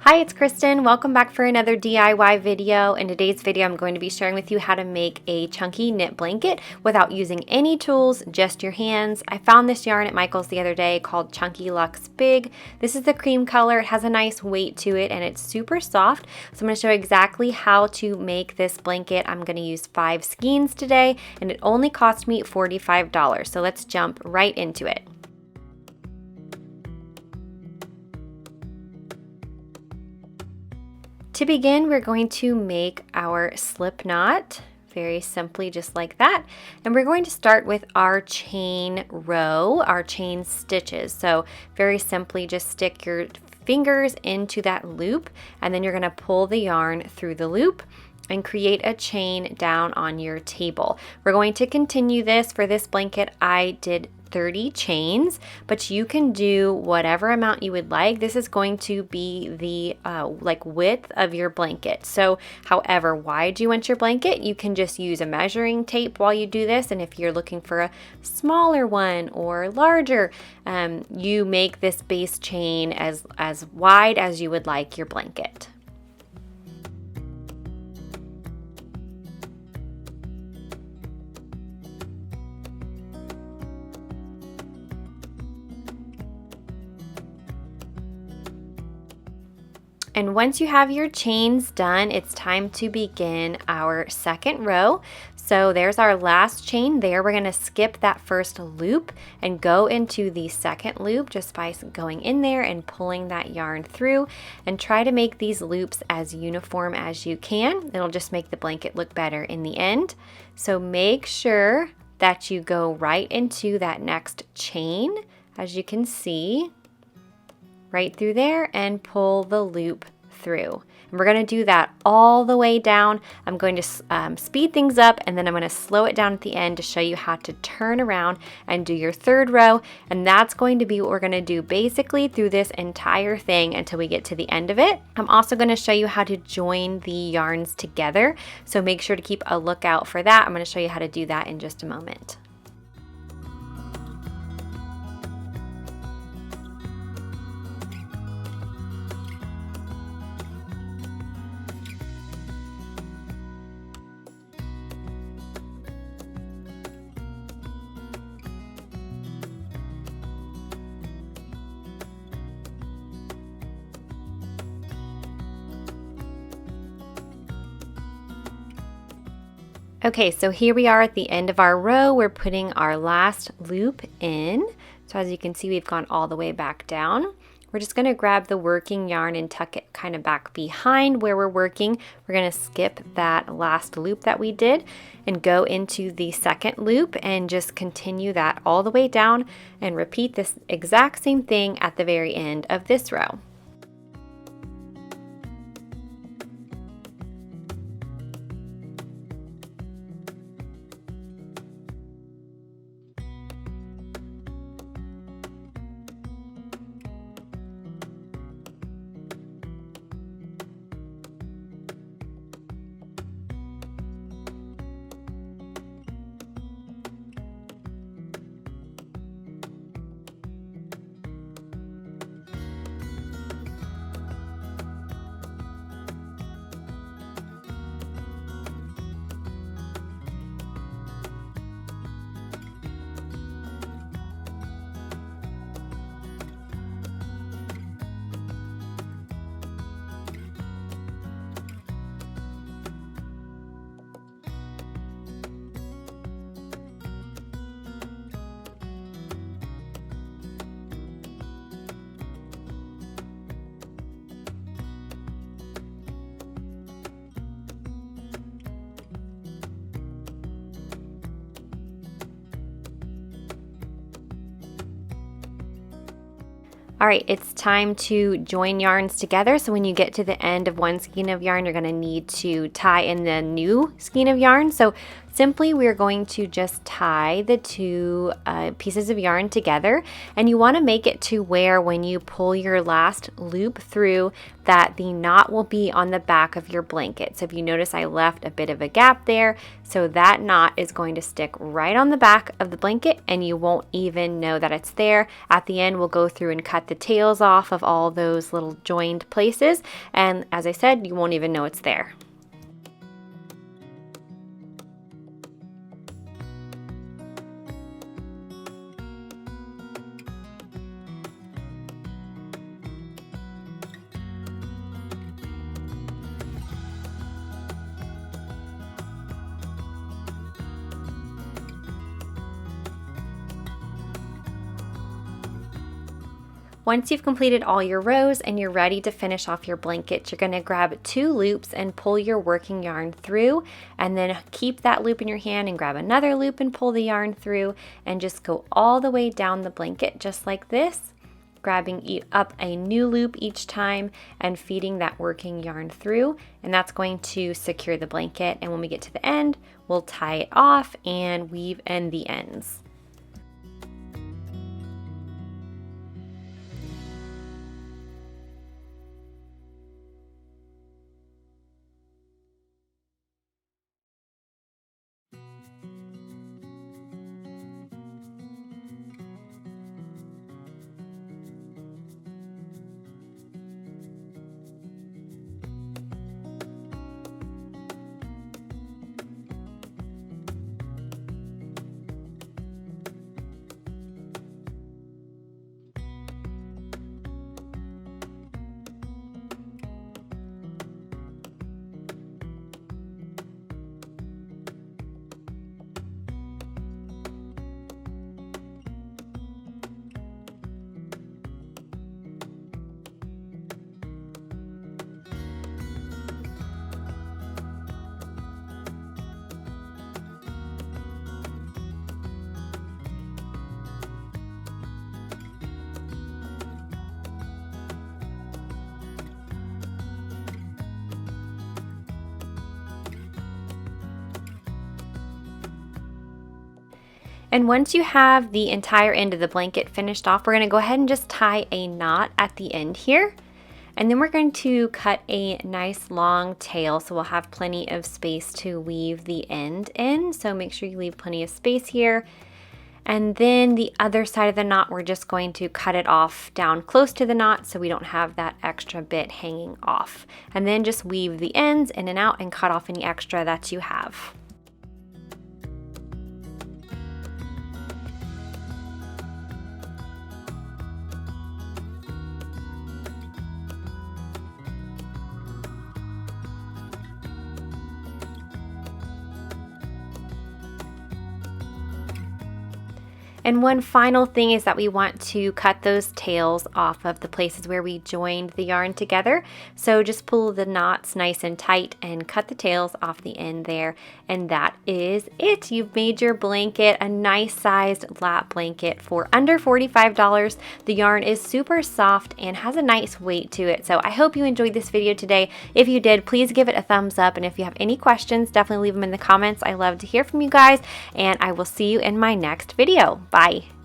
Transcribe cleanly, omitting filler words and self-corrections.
Hi, it's Kristen. Welcome back for another DIY video. In today's video, I'm going to be sharing with you how to make a chunky knit blanket without using any tools, just your hands. I found this yarn at Michael's the other day called Chunky Luxe Big. This is the cream color. It has a nice weight to it and it's super soft. So I'm going to show you exactly how to make this blanket. I'm going to use 5 skeins today and it only cost me $45. So let's jump right into it. To begin, we're going to make our slip knot very simply, just like that. And we're going to start with our chain row, our chain stitches. So very simply, just stick your fingers into that loop, and then you're going to pull the yarn through the loop and create a chain down on your table. We're going to continue this. For this blanket, I did 30 chains, but you can do whatever amount you would like. This is going to be the width of your blanket. So however wide you want your blanket, you can just use a measuring tape while you do this. And if you're looking for a smaller one or larger, you make this base chain as wide as you would like your blanket. And once you have your chains done, it's time to begin our second row. So there's our last chain there. We're going to skip that first loop and go into the second loop just by going in there and pulling that yarn through, and try to make these loops as uniform as you can. It'll just make the blanket look better in the end. So make sure that you go right into that next chain, as you can see, right through there, and pull the loop through. And we're going to do that all the way down. I'm going to speed things up, and then I'm going to slow it down at the end to show you how to turn around and do your third row. And that's going to be what we're going to do basically through this entire thing until we get to the end of it. I'm also going to show you how to join the yarns together, so make sure to keep a lookout for that. I'm going to show you how to do that in just a moment. Okay, so here we are at the end of our row. We're putting our last loop in. So as you can see, we've gone all the way back down. We're just going to grab the working yarn and tuck it kind of back behind where we're working. We're going to skip that last loop that we did and go into the second loop and just continue that all the way down and repeat this exact same thing at the very end of this row. All right, it's time to join yarns together. So when you get to the end of one skein of yarn, you're going to need to tie in the new skein of yarn. So Simply, we're going to just tie the two pieces of yarn together, and you want to make it to where when you pull your last loop through that the knot will be on the back of your blanket. So if you notice, I left a bit of a gap there, so that knot is going to stick right on the back of the blanket and you won't even know that it's there. At the end, we'll go through and cut the tails off of all those little joined places, and as I said, you won't even know it's there. Once you've completed all your rows and you're ready to finish off your blanket, you're going to grab 2 loops and pull your working yarn through, and then keep that loop in your hand and grab another loop and pull the yarn through, and just go all the way down the blanket just like this, grabbing up a new loop each time and feeding that working yarn through, and that's going to secure the blanket. And when we get to the end, we'll tie it off and weave in the ends. And once you have the entire end of the blanket finished off, we're going to go ahead and just tie a knot at the end here. And then we're going to cut a nice long tail, so we'll have plenty of space to weave the end in. So make sure you leave plenty of space here. And then the other side of the knot, we're just going to cut it off down close to the knot so we don't have that extra bit hanging off. And then just weave the ends in and out and cut off any extra that you have. And one final thing is that we want to cut those tails off of the places where we joined the yarn together. So just pull the knots nice and tight and cut the tails off the end there. And that is it. You've made your blanket a nice sized lap blanket for under $45. The yarn is super soft and has a nice weight to it. So I hope you enjoyed this video today. If you did, please give it a thumbs up. And if you have any questions, definitely leave them in the comments. I love to hear from you guys, and I will see you in my next video. Bye.